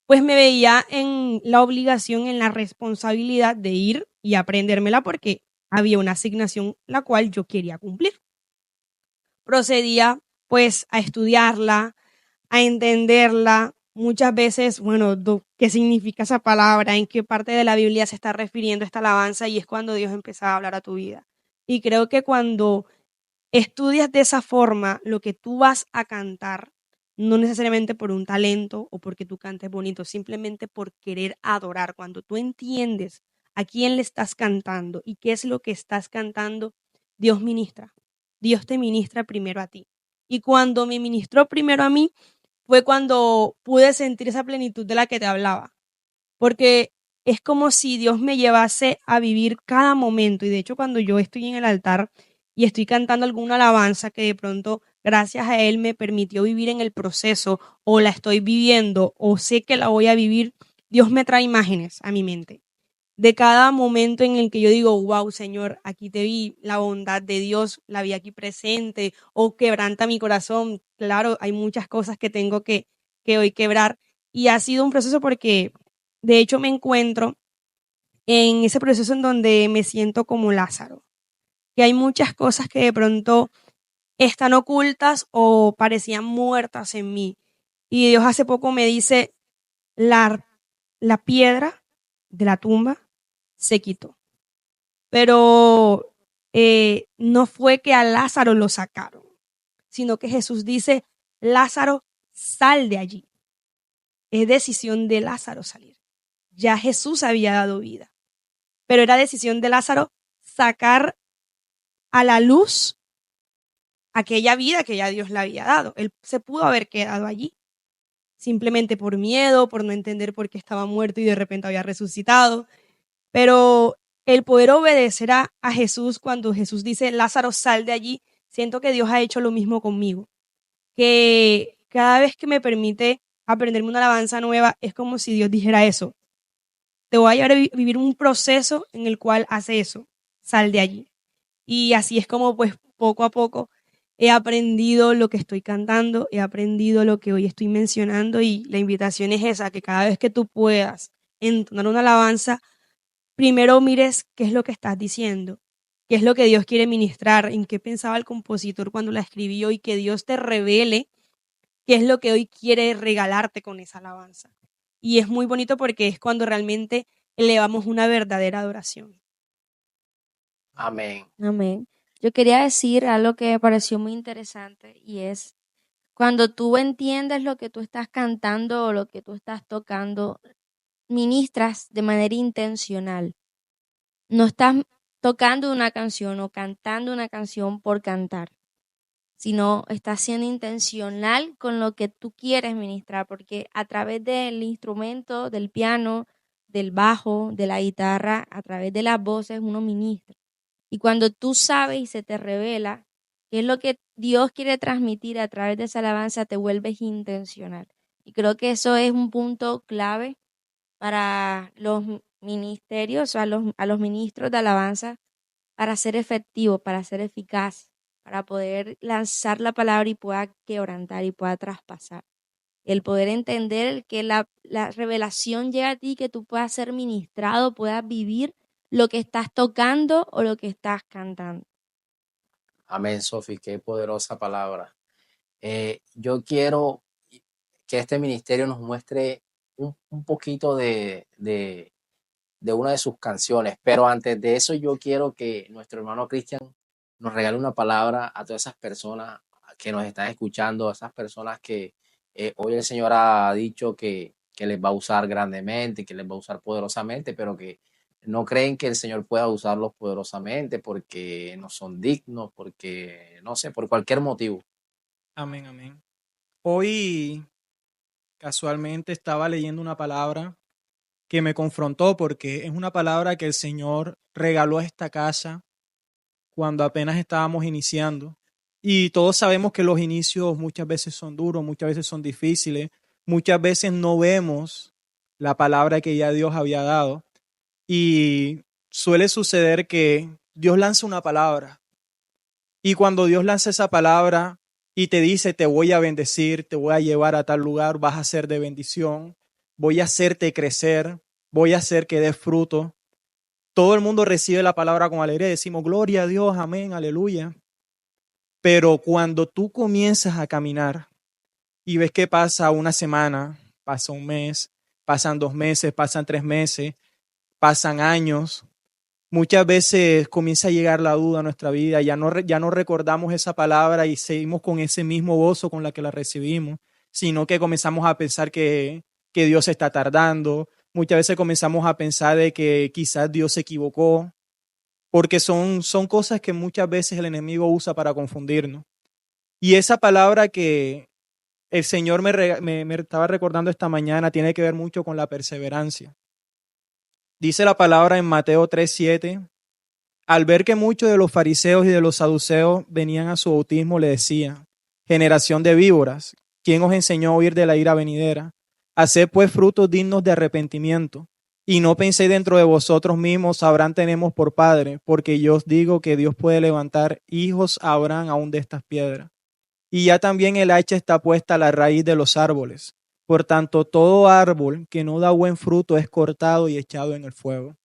Pues me veía en la obligación, en la responsabilidad de ir y aprendérmela porque había una asignación la cual yo quería cumplir. Procedía pues a estudiarla, a entenderla, muchas veces, bueno, ¿qué significa esa palabra? ¿En qué parte de la Biblia se está refiriendo esta alabanza? Y es cuando Dios empieza a hablar a tu vida. Y creo que cuando estudias de esa forma lo que tú vas a cantar, no necesariamente por un talento o porque tú cantes bonito, simplemente por querer adorar. Cuando tú entiendes a quién le estás cantando y qué es lo que estás cantando, Dios ministra. Dios te ministra primero a ti. Y cuando me ministró primero a mí, fue cuando pude sentir esa plenitud de la que te hablaba. Porque es como si Dios me llevase a vivir cada momento. Y de hecho, cuando yo estoy en el altar y estoy cantando alguna alabanza que de pronto, gracias a Él, me permitió vivir en el proceso o la estoy viviendo o sé que la voy a vivir, Dios me trae imágenes a mi mente de cada momento en el que yo digo, wow, Señor, aquí te vi, la bondad de Dios, la vi aquí presente, o quebranta mi corazón. Claro, hay muchas cosas que tengo que hoy quebrar. Y ha sido un proceso porque, de hecho, me encuentro en ese proceso en donde me siento como Lázaro, que hay muchas cosas que de pronto están ocultas o parecían muertas en mí. Y Dios hace poco me dice, la piedra de la tumba se quitó. Pero no fue que a Lázaro lo sacaron, sino que Jesús dice, Lázaro, sal de allí. Es decisión de Lázaro salir. Ya Jesús había dado vida, pero era decisión de Lázaro sacar a la luz aquella vida que ya Dios le había dado. Él se pudo haber quedado allí. simplemente por miedo, por no entender por qué estaba muerto y de repente había resucitado. Pero el poder obedecer a Jesús cuando Jesús dice, Lázaro, sal de allí, siento que Dios ha hecho lo mismo conmigo. Que cada vez que me permite aprenderme una alabanza nueva, es como si Dios dijera eso. Te voy a llevar a vivir un proceso en el cual hace eso, sal de allí. Y así es como pues poco a poco he aprendido lo que estoy cantando, he aprendido lo que hoy estoy mencionando y la invitación es esa, que cada vez que tú puedas entonar una alabanza, primero mires qué es lo que estás diciendo, qué es lo que Dios quiere ministrar, en qué pensaba el compositor cuando la escribió y que Dios te revele qué es lo que hoy quiere regalarte con esa alabanza. Y es muy bonito porque es cuando realmente elevamos una verdadera adoración.
Amén.
Amén. Yo quería decir algo que me pareció muy interesante y es cuando tú entiendes lo que tú estás cantando o lo que tú estás tocando, ministras de manera intencional. No estás tocando una canción o cantando una canción por cantar, sino estás siendo intencional con lo que tú quieres ministrar, porque a través del instrumento, del piano, del bajo, de la guitarra, a través de las voces, uno ministra. Y cuando tú sabes y se te revela qué es lo que Dios quiere transmitir a través de esa alabanza, te vuelves intencional. Y creo que eso es un punto clave para los ministerios, a los ministros de alabanza, para ser efectivo, para ser eficaz, para poder lanzar la palabra y pueda quebrantar y pueda traspasar. El poder entender que la revelación llega a ti, que tú puedas ser ministrado, puedas vivir lo que estás tocando o lo que estás cantando.
Amén, Sofi, qué poderosa palabra. Yo quiero que este ministerio nos muestre un poquito de una de sus canciones, pero antes de eso yo quiero que nuestro hermano Cristian nos regale una palabra a todas esas personas que nos están escuchando, a esas personas que hoy el Señor ha dicho que les va a usar grandemente, que les va a usar poderosamente, pero que no creen que el Señor pueda usarlos poderosamente porque no son dignos, porque no sé, por cualquier motivo.
Amén, amén. Hoy casualmente estaba leyendo una palabra que me confrontó porque es una palabra que el Señor regaló a esta casa cuando apenas estábamos iniciando. Y todos sabemos que los inicios muchas veces son duros, muchas veces son difíciles, muchas veces no vemos la palabra que ya Dios había dado. Y suele suceder que Dios lanza una palabra. Y cuando Dios lanza esa palabra y te dice, te voy a bendecir, te voy a llevar a tal lugar, vas a ser de bendición, voy a hacerte crecer, voy a hacer que des fruto. Todo el mundo recibe la palabra con alegría, decimos, gloria a Dios, amén, aleluya. Pero cuando tú comienzas a caminar y ves que pasa una semana, pasa un mes, pasan 2 meses, pasan 3 meses, pasan años, muchas veces comienza a llegar la duda a nuestra vida, ya no recordamos esa palabra y seguimos con ese mismo gozo con la que la recibimos, sino que comenzamos a pensar que Dios está tardando, muchas veces comenzamos a pensar de que quizás Dios se equivocó, porque son cosas que muchas veces el enemigo usa para confundirnos. Y esa palabra que el Señor me estaba recordando esta mañana tiene que ver mucho con la perseverancia. Dice la palabra en Mateo 3:7, al ver que muchos de los fariseos y de los saduceos venían a su bautismo, le decía, generación de víboras, ¿quién os enseñó a huir de la ira venidera? Haced pues frutos dignos de arrepentimiento, y no penséis dentro de vosotros mismos, Abraham tenemos por padre, porque yo os digo que Dios puede levantar hijos a Abraham aún de estas piedras. Y ya también el hacha está puesta a la raíz de los árboles. Por tanto, todo árbol que no da buen fruto es cortado y echado en el fuego.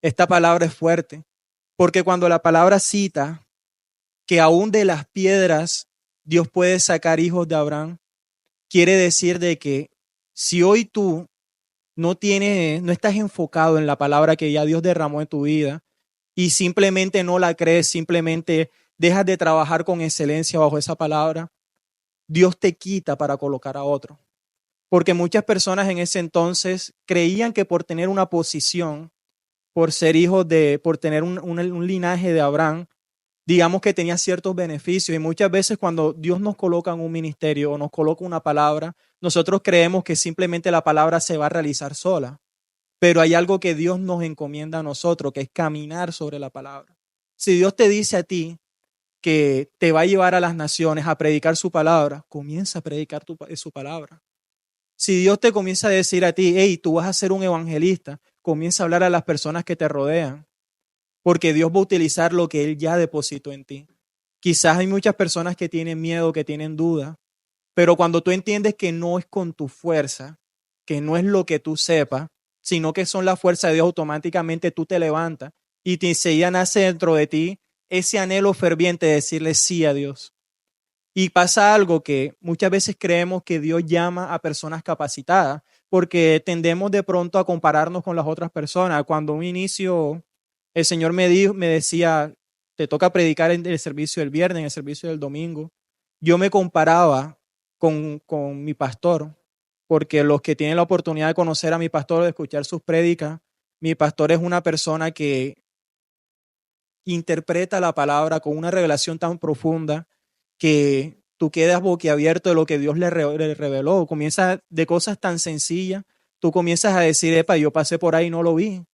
Esta palabra es fuerte, porque cuando la palabra cita que aún de las piedras Dios puede sacar hijos de Abraham, quiere decir de que si hoy tú no estás enfocado en la palabra que ya Dios derramó en tu vida y simplemente no la crees, simplemente dejas de trabajar con excelencia bajo esa palabra, Dios te quita para colocar a otro. Porque muchas personas en ese entonces creían que por tener una posición, por ser hijos por tener un linaje de Abraham, digamos que tenía ciertos beneficios. Y muchas veces cuando Dios nos coloca en un ministerio o nos coloca una palabra, nosotros creemos que simplemente la palabra se va a realizar sola. Pero hay algo que Dios nos encomienda a nosotros, que es caminar sobre la palabra. Si Dios te dice a ti que te va a llevar a las naciones a predicar su palabra, comienza a predicar su palabra. Si Dios te comienza a decir a ti, hey, tú vas a ser un evangelista, comienza a hablar a las personas que te rodean, porque Dios va a utilizar lo que Él ya depositó en ti. Quizás hay muchas personas que tienen miedo, que tienen dudas, pero cuando tú entiendes que no es con tu fuerza, que no es lo que tú sepas, sino que son la fuerza de Dios, automáticamente tú te levantas y enseguida nace dentro de ti ese anhelo ferviente de decirle sí a Dios. Y pasa algo que muchas veces creemos que Dios llama a personas capacitadas porque tendemos de pronto a compararnos con las otras personas. Cuando un inicio, el Señor me decía, te toca predicar en el servicio del viernes, en el servicio del domingo. Yo me comparaba con mi pastor, porque los que tienen la oportunidad de conocer a mi pastor, de escuchar sus prédicas, mi pastor es una persona que interpreta la palabra con una revelación tan profunda que tú quedas boquiabierto de lo que Dios le reveló. Comienza de cosas tan sencillas, tú comienzas a decir, epa, yo pasé por ahí y no lo vi.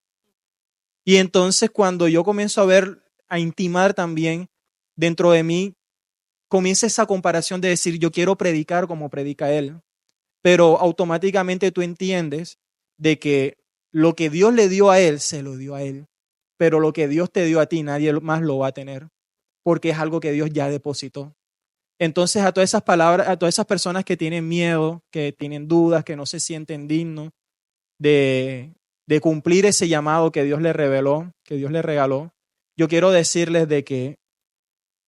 Y entonces cuando yo comienzo a ver, a intimar también dentro de mí, comienza esa comparación de decir, yo quiero predicar como predica él. Pero automáticamente tú entiendes de que lo que Dios le dio a él, se lo dio a él. Pero lo que Dios te dio a ti, nadie más lo va a tener, porque es algo que Dios ya depositó. Entonces a todas esas palabras, a todas esas personas que tienen miedo, que tienen dudas, que no se sienten dignos de cumplir ese llamado que Dios les reveló, que Dios les regaló, yo quiero decirles de que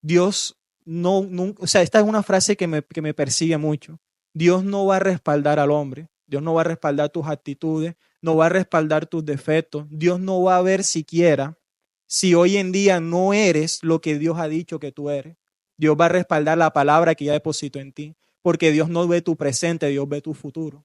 Dios o sea, esta es una frase que me persigue mucho. Dios no va a respaldar al hombre, Dios no va a respaldar tus actitudes, no va a respaldar tus defectos, Dios no va a ver siquiera si hoy en día no eres lo que Dios ha dicho que tú eres. Dios va a respaldar la palabra que ya depositó en ti, porque Dios no ve tu presente, Dios ve tu futuro.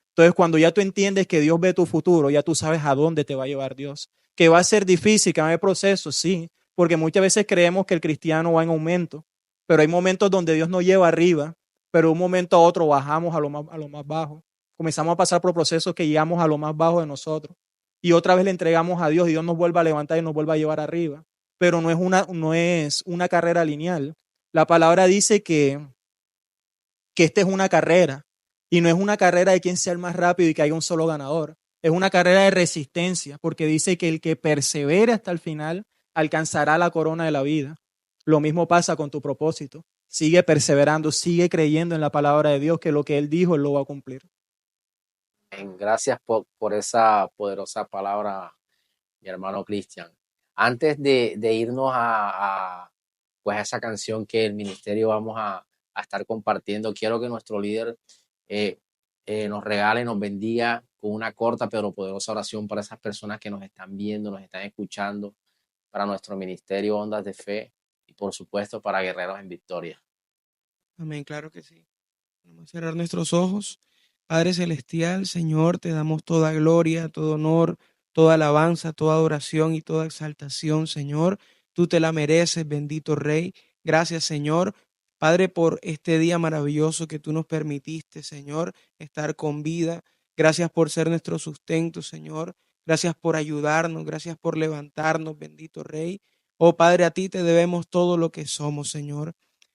Entonces, cuando ya tú entiendes que Dios ve tu futuro, ya tú sabes a dónde te va a llevar Dios. Que va a ser difícil, que va a haber procesos, sí, porque muchas veces creemos que el cristiano va en aumento, pero hay momentos donde Dios nos lleva arriba, pero de un momento a otro bajamos a lo más bajo. Comenzamos a pasar por procesos que llegamos a lo más bajo de nosotros. Y otra vez le entregamos a Dios y Dios nos vuelve a levantar y nos vuelve a llevar arriba. Pero no es una carrera lineal. La palabra dice que esta es una carrera y no es una carrera de quién sea el más rápido y que haya un solo ganador. Es una carrera de resistencia, porque dice que el que persevere hasta el final alcanzará la corona de la vida. Lo mismo pasa con tu propósito. Sigue perseverando, sigue creyendo en la palabra de Dios, que lo que Él dijo, Él lo va a cumplir.
Gracias por esa poderosa palabra, mi hermano Cristian. Antes de irnos pues a esa canción que el ministerio vamos a estar compartiendo, quiero que nuestro líder nos regale, nos bendiga con una corta pero poderosa oración para esas personas que nos están viendo, nos están escuchando, para nuestro ministerio Ondas de Fe y por supuesto para Guerreros en Victoria.
Amén, claro que sí. Vamos a cerrar nuestros ojos. Padre Celestial, Señor, te damos toda gloria, todo honor, toda alabanza, toda adoración y toda exaltación, Señor. Tú te la mereces, bendito Rey. Gracias, Señor. Padre, por este día maravilloso que tú nos permitiste, Señor, estar con vida. Gracias por ser nuestro sustento, Señor. Gracias por ayudarnos, gracias por levantarnos, bendito Rey. Oh Padre, a ti te debemos todo lo que somos, Señor.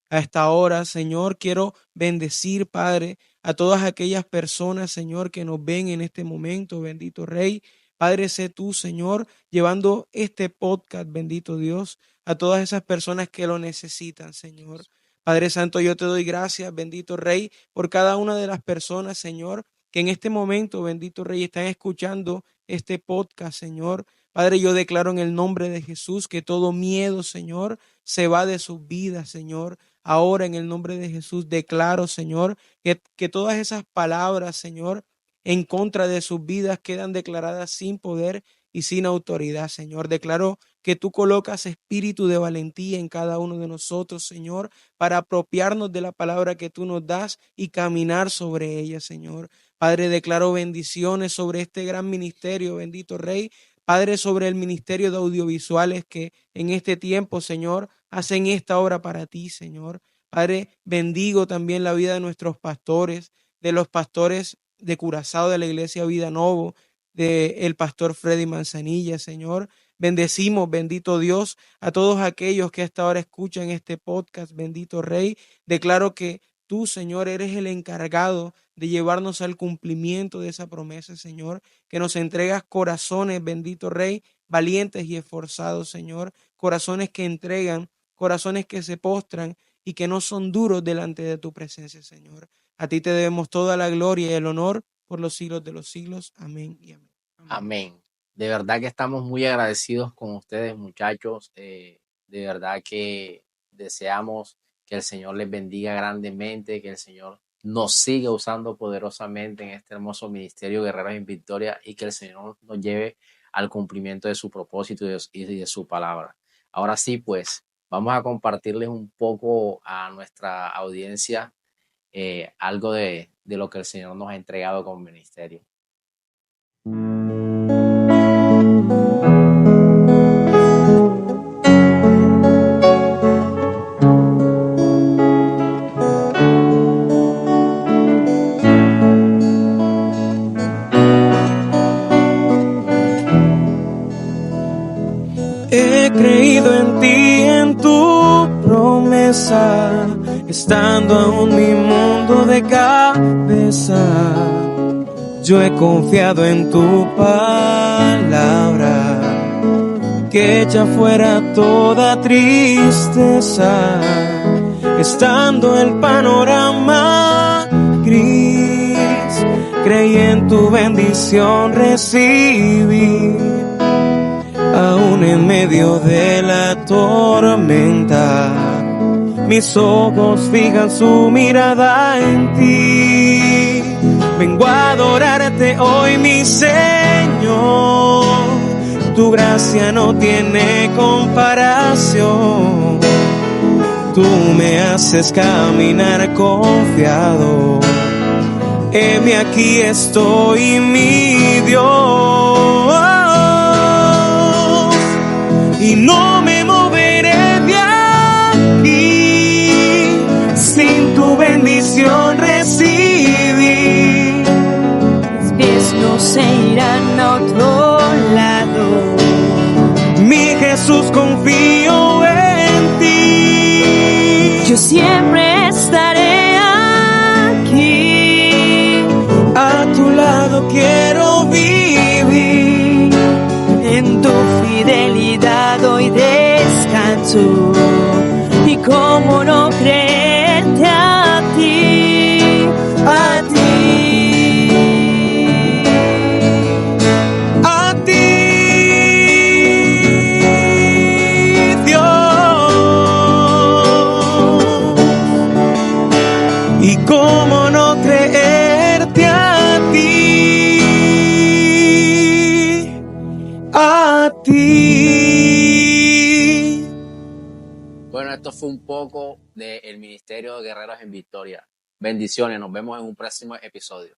A esta hora, Señor, quiero bendecir, Padre, a todas aquellas personas, Señor, que nos ven en este momento, bendito Rey. Padre, sé tú, Señor, llevando este podcast, bendito Dios, a todas esas personas que lo necesitan, Señor. Padre Santo, yo te doy gracias, bendito Rey, por cada una de las personas, Señor, que en este momento, bendito Rey, están escuchando este podcast, Señor. Padre, yo declaro en el nombre de Jesús que todo miedo, Señor, se va de sus vidas, Señor. Ahora en el nombre de Jesús declaro, Señor, que todas esas palabras, Señor, en contra de sus vidas quedan declaradas sin poder y sin autoridad, Señor. Declaro que tú colocas espíritu de valentía en cada uno de nosotros, Señor, para apropiarnos de la palabra que tú nos das y caminar sobre ella, Señor. Padre, declaro bendiciones sobre este gran ministerio, bendito Rey. Padre, sobre el ministerio de audiovisuales que en este tiempo, Señor, hacen esta obra para ti, Señor. Padre, bendigo también la vida de nuestros pastores, de los pastores de Curazao de la Iglesia Vida Novo, del pastor Freddy Manzanilla, Señor. Bendecimos, bendito Dios, a todos aquellos que hasta ahora escuchan este podcast, bendito Rey. Declaro que tú, Señor, eres el encargado de llevarnos al cumplimiento de esa promesa, Señor, que nos entregas corazones, bendito Rey, valientes y esforzados, Señor, corazones que entregan, corazones que se postran y que no son duros delante de tu presencia, Señor. A ti te debemos toda la gloria y el honor por los siglos de los siglos. Amén y amén.
Amén. De verdad que estamos muy agradecidos con ustedes, muchachos. De verdad que deseamos que el Señor les bendiga grandemente, que el Señor nos siga usando poderosamente en este hermoso ministerio Guerreros en Victoria y que el Señor nos lleve al cumplimiento de su propósito y de su palabra. Ahora sí, pues vamos a compartirles un poco a nuestra audiencia algo de lo que el Señor nos ha entregado como ministerio.
He creído en ti, en tu promesa, estando aún mi mundo de cabeza. Yo he confiado en tu palabra, que echa fuera toda tristeza, estando el panorama gris. Creí en tu bendición, recibí, aún en medio de la tormenta. Mis ojos fijan su mirada en ti. Vengo a adorarte hoy, mi Señor. Tu gracia no tiene comparación. Tú me haces caminar confiado. Heme aquí estoy, mi Dios. Y no me moveré de aquí sin tu bendición recibí.
Mis pies no se irán a otro lado.
Mi Jesús, confío en ti.
Yo siempre estaré aquí.
A tu lado quiero vivir.
En tu fidelidad doy descanso. Y cómo no creerte a ti, a ti.
A ti, Dios. Y cómo no creerte a ti, a ti.
Bueno, esto fue un poco del Ministerio de Guerreros en Victoria. Bendiciones, nos vemos en un próximo episodio.